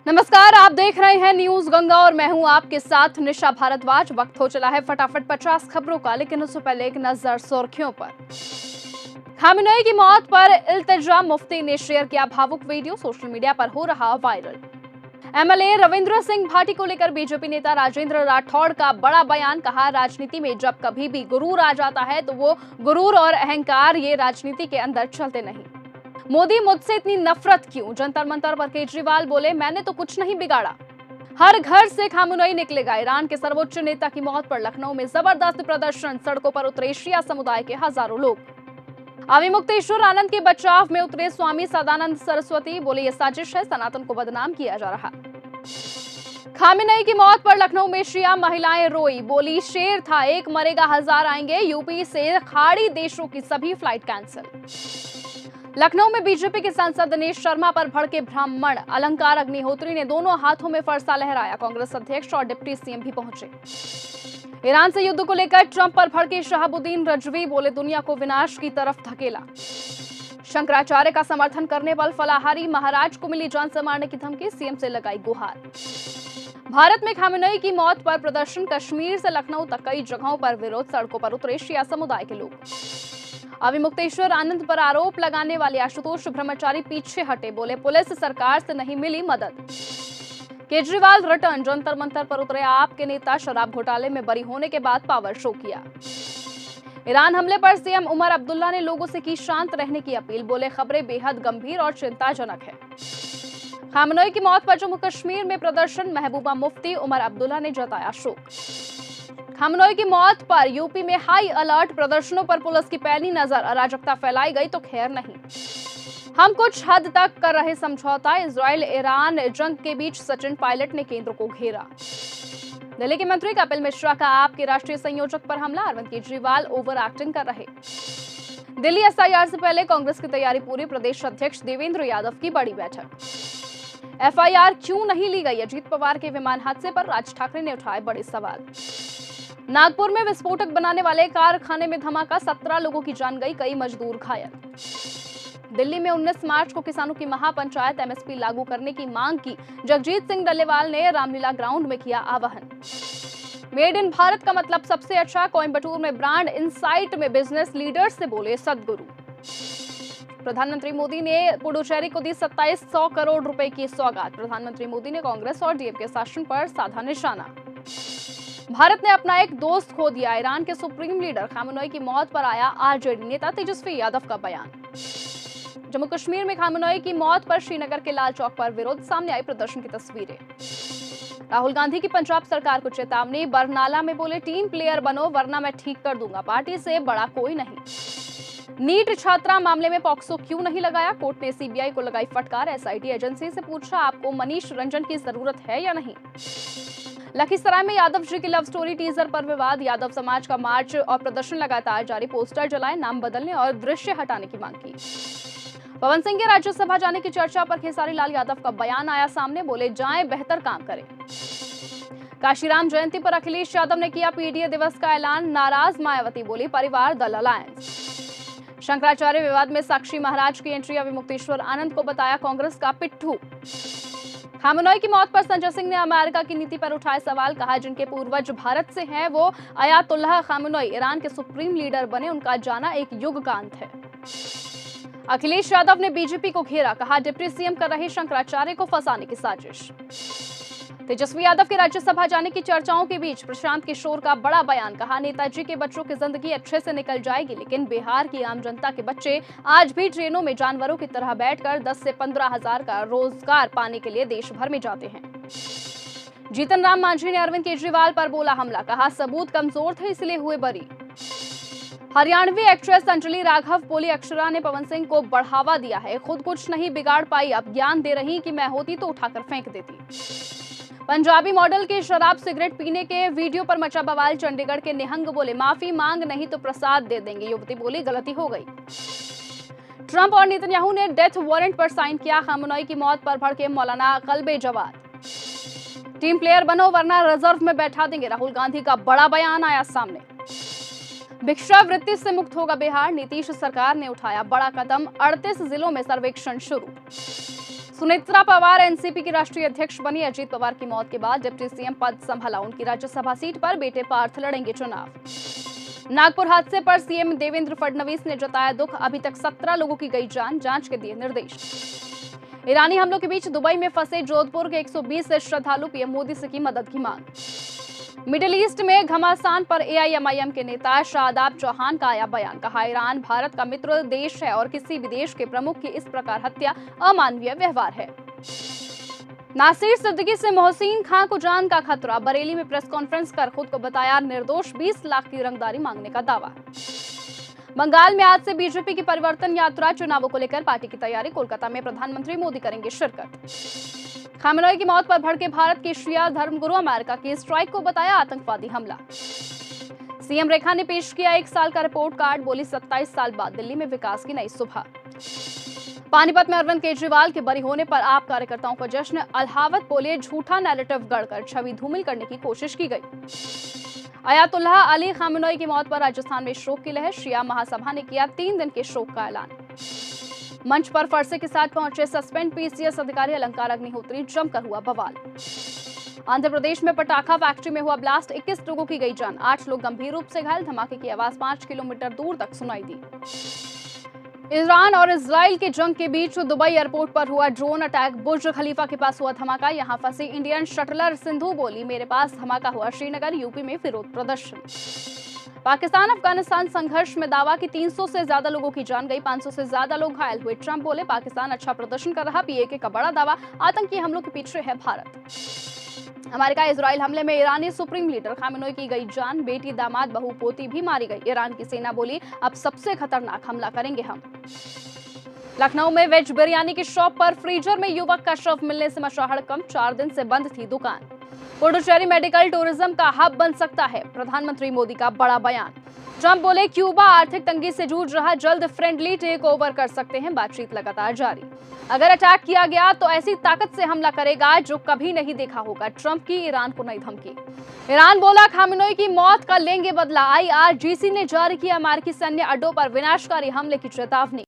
नमस्कार, आप देख रहे हैं न्यूज गंगा और मैं हूं आपके साथ निशा भारद्वाज। वक्त हो चला है फटाफट 50 खबरों का, लेकिन उससे पहले एक नजर सुर्खियों पर। खामेनेई की मौत पर इल्तिजा मुफ्ती ने शेयर किया भावुक वीडियो, सोशल मीडिया पर हो रहा वायरल। एमएलए रविंद्र सिंह भाटी को लेकर बीजेपी नेता राजेंद्र राठौड़ का बड़ा बयान, कहा राजनीति में जब कभी भी गुरूर आ जाता है तो वो गुरूर और अहंकार ये राजनीति के अंदर चलते नहीं। मोदी मुझसे इतनी नफरत क्यों? जंतर मंतर पर केजरीवाल बोले मैंने तो कुछ नहीं बिगाड़ा। हर घर से खामेनेई निकलेगा। ईरान के सर्वोच्च नेता की मौत पर लखनऊ में जबरदस्त प्रदर्शन, सड़कों पर उतरे शिया समुदाय के हजारों लोग। अविमुक्तेश्वर आनंद के बचाव में उतरे स्वामी सदानंद सरस्वती, बोले ये साजिश है, सनातन को बदनाम किया जा रहा। खामेनेई की मौत पर लखनऊ में शिया महिलाएं रोई, बोली शेर था एक मरेगा हजार आएंगे। यूपी से खाड़ी देशों की सभी फ्लाइट कैंसिल। लखनऊ में बीजेपी के सांसद दिनेश शर्मा पर भड़के ब्राह्मण। अलंकार अग्निहोत्री ने दोनों हाथों में फरसा लहराया। कांग्रेस अध्यक्ष और डिप्टी सीएम भी पहुंचे। ईरान से युद्ध को लेकर ट्रंप पर भड़के शहाबुद्दीन रजवी, बोले दुनिया को विनाश की तरफ धकेला। शंकराचार्य का समर्थन करने वाले फलाहारी महाराज को मिली जान से मारने की धमकी, सीएम से लगाई गुहार। भारत में खामेनेई की मौत पर प्रदर्शन, कश्मीर से लखनऊ तक कई जगहों पर विरोध, सड़कों पर उतरे शिया समुदाय के लोग। अविमुक्तेश्वर आनंद पर आरोप लगाने वाले आशुतोष ब्रह्मचारी पीछे हटे, बोले पुलिस सरकार से नहीं मिली मदद। केजरीवाल रिटर्न, जंतर मंतर पर उतरे आप के नेता, शराब घोटाले में बरी होने के बाद पावर शो किया। ईरान हमले पर सीएम उमर अब्दुल्ला ने लोगों से की शांत रहने की अपील, बोले खबरें बेहद गंभीर और चिंताजनक है। खामेनेई की मौत पर जम्मू कश्मीर में प्रदर्शन, महबूबा मुफ्ती, उमर अब्दुल्ला ने जताया शोक। खामेनेई की मौत पर यूपी में हाई अलर्ट, प्रदर्शनों पर पुलिस की पैनी नजर, अराजकता फैलाई गई तो खैर नहीं। हम कुछ हद तक कर रहे समझौता, इजराइल ईरान जंग के बीच सचिन पायलट ने केंद्र को घेरा। दिल्ली के मंत्री कपिल मिश्रा का आप के राष्ट्रीय संयोजक पर हमला, अरविंद केजरीवाल ओवर एक्टिंग कर रहे। दिल्ली एसआईआर से पहले कांग्रेस की तैयारी पूरी, प्रदेश अध्यक्ष देवेंद्र यादव की बड़ी बैठक। एफआईआर क्यों नहीं ली गई? अजीत पवार के विमान हादसे पर राज ठाकरे ने उठाए बड़े सवाल। नागपुर में विस्फोटक बनाने वाले कारखाने में धमाका, 17 लोगों की जान गई, कई मजदूर घायल। दिल्ली में 19 मार्च को किसानों की महापंचायत, एमएसपी लागू करने की मांग की, जगजीत सिंह डल्लेवाल ने रामलीला ग्राउंड में किया आह्वान। मेड इन भारत का मतलब सबसे अच्छा, कोयंबटूर में ब्रांड इनसाइट में बिजनेस लीडर्स से बोले सदगुरु। प्रधानमंत्री मोदी ने पुडुचेरी को दी 2700 करोड़ रुपए की सौगात। प्रधानमंत्री मोदी ने कांग्रेस और डीएमके शासन पर साधा निशाना। भारत ने अपना एक दोस्त खो दिया, ईरान के सुप्रीम लीडर खामेनेई की मौत पर आया आरजेडी नेता तेजस्वी यादव का बयान। जम्मू कश्मीर में खामेनेई की मौत पर श्रीनगर के लाल चौक पर विरोध, सामने आई प्रदर्शन की तस्वीरें। राहुल गांधी की पंजाब सरकार को चेतावनी, बरनाला में बोले टीम प्लेयर बनो वरना मैं ठीक कर दूंगा, पार्टी से बड़ा कोई नहीं। नीट छात्रा मामले में पॉक्सो क्यों नहीं लगाया? कोर्ट ने सीबीआई को लगाई फटकार, एसआईटी एजेंसी से पूछा आपको मनीष रंजन की जरूरत है या नहीं। लखीसराय में यादव जी की लव स्टोरी टीजर पर विवाद, यादव समाज का मार्च और प्रदर्शन लगातार जारी, पोस्टर जलाए, नाम बदलने और दृश्य हटाने की मांग की। पवन सिंह के राज्यसभा जाने की चर्चा पर खेसारी लाल यादव का बयान आया सामने, बोले जाएं बेहतर काम करें। काशीराम जयंती पर अखिलेश यादव ने किया पीडीए दिवस का ऐलान, नाराज मायावती बोली परिवार दल अलायंस। शंकराचार्य विवाद में साक्षी महाराज की एंट्री, अविमुक्तेश्वर आनंद को बताया कांग्रेस का पिट्ठू। खामेनेई की मौत पर संजय सिंह ने अमेरिका की नीति पर उठाए सवाल, कहा जिनके पूर्वज भारत से हैं वो अयातुल्लाह खामेनेई ईरान के सुप्रीम लीडर बने, उनका जाना एक युग का अंत है। अखिलेश यादव ने बीजेपी को घेरा, कहा डिप्टी सीएम कर रहे शंकराचार्य को फंसाने की साजिश। तेजस्वी यादव के राज्यसभा जाने की चर्चाओं के बीच प्रशांत किशोर का बड़ा बयान, कहा नेताजी के बच्चों की जिंदगी अच्छे से निकल जाएगी, लेकिन बिहार की आम जनता के बच्चे आज भी ट्रेनों में जानवरों की तरह बैठकर 10 से 15 हजार का रोजगार पाने के लिए देश भर में जाते हैं। जीतन राम मांझी ने अरविंद केजरीवाल पर बोला हमला, कहा सबूत कमजोर थे इसलिए हुए बरी। हरियाणवी एक्ट्रेस अंजलि राघव बोली अक्षरा ने पवन सिंह को बढ़ावा दिया है, खुद कुछ नहीं बिगाड़ पाई, अब ज्ञान दे रही कि मैं होती तो उठाकर फेंक देती। पंजाबी मॉडल के शराब सिगरेट पीने के वीडियो पर मचा बवाल, चंडीगढ़ के निहंग बोले माफी मांग नहीं तो प्रसाद दे देंगे, युवती बोली गलती हो गई। ट्रंप और नेतन्याहू ने डेथ वारंट पर साइन किया, खामेनेई की मौत पर भड़के मौलाना कल्बे जवाद। टीम प्लेयर बनो वरना रिजर्व में बैठा देंगे, राहुल गांधी का बड़ा बयान आया सामने। भिक्षावृत्ति से मुक्त होगा बिहार, नीतीश सरकार ने उठाया बड़ा कदम, 38 जिलों में सर्वेक्षण शुरू। सुनेत्रा पवार एनसीपी की राष्ट्रीय अध्यक्ष बनी। अजीत पवार की मौत के बाद डिप्टी सीएम पद संभाला। उनकी राज्यसभा सीट पर बेटे पार्थ लड़ेंगे चुनाव। नागपुर हादसे पर सीएम देवेंद्र फडणवीस ने जताया दुख। अभी तक 17 लोगों की गई जान, जांच के दिए निर्देश। ईरानी हमलों के बीच दुबई में फंसे जोधपुर के 120 श्रद्धालु, पीएम मोदी से की मदद की मांग। मिडिल ईस्ट में घमासान पर एआईएमआईएम के नेता शादाब चौहान का आया बयान। कहा, ईरान भारत का मित्र देश है और किसी भी देश के प्रमुख की इस प्रकार हत्या अमानवीय व्यवहार है। नासिर सिद्दीकी से मोहसिन खां को जान का खतरा। बरेली में प्रेस कॉन्फ्रेंस कर खुद को बताया निर्दोष, 20 लाख की रंगदारी मांगने का दावा। बंगाल में आज से बीजेपी की परिवर्तन यात्रा। चुनावों को लेकर पार्टी की तैयारी। कोलकाता में प्रधानमंत्री मोदी करेंगे शिरकत। खामेनेई की मौत पर भड़के भारत के शिया धर्मगुरु, अमेरिका की स्ट्राइक को बताया आतंकवादी हमला। सीएम रेखा ने पेश किया 1 साल का रिपोर्ट कार्ड। बोली, 27 साल बाद दिल्ली में विकास की नई सुबह। पानीपत में अरविंद केजरीवाल के बरी होने पर आप कार्यकर्ताओं का जश्न। अल्हावत बोले, झूठा नैरेटिव गढ़कर छवि धूमिल करने की कोशिश की गई। अयातुल्लाह अली खामेनेई की मौत पर राजस्थान में शोक की लहर। शिया महासभा ने किया 3 दिन के शोक का ऐलान। मंच पर फरसे के साथ पहुंचे सस्पेंड पीसीएस अधिकारी अलंकार अग्निहोत्री, जमकर हुआ बवाल। आंध्र प्रदेश में पटाखा फैक्ट्री में हुआ ब्लास्ट, 21 लोगों की गई जान, 8 लोग गंभीर रूप से घायल। धमाके की आवाज 5 किलोमीटर दूर तक सुनाई दी। ईरान और इजराइल के जंग के बीच दुबई एयरपोर्ट पर हुआ ड्रोन अटैक। बुर्ज खलीफा के पास हुआ धमाका। यहां फंसी इंडियन शटलर सिंधु बोली, मेरे पास धमाका हुआ। श्रीनगर यूपी में विरोध प्रदर्शन। पाकिस्तान अफगानिस्तान संघर्ष में दावा कि 300 से ज्यादा लोगों की जान गई, 500 से ज्यादा लोग घायल हुए। ट्रंप बोले, पाकिस्तान अच्छा प्रदर्शन कर रहा। पीएके का बड़ा दावा, आतंकी हमलों के पीछे है भारत। अमेरिका इजराइल हमले में ईरानी सुप्रीम लीडर खामेनेई की गई जान। बेटी, दामाद, बहू, पोती भी मारी गई। ईरान की सेना बोली, अब सबसे खतरनाक हमला करेंगे हम। लखनऊ में वेज बिरयानी की शॉप पर फ्रीजर में युवक का शव मिलने से मचा हड़कंप। 4 दिन से बंद थी दुकान। पुडुचेरी मेडिकल टूरिज्म का हब बन सकता है, प्रधानमंत्री मोदी का बड़ा बयान। ट्रंप बोले, क्यूबा आर्थिक तंगी से जूझ रहा, जल्द फ्रेंडली टेक ओवर कर सकते हैं। बातचीत लगातार जारी। अगर अटैक किया गया तो ऐसी ताकत से हमला करेगा जो कभी नहीं देखा होगा। ट्रंप की ईरान को नई धमकी। ईरान बोला, खामेनेई की मौत का लेंगे बदला। आईआरजीसी ने जारी किया अमेरिकी सैन्य अड्डों पर विनाशकारी हमले की चेतावनी।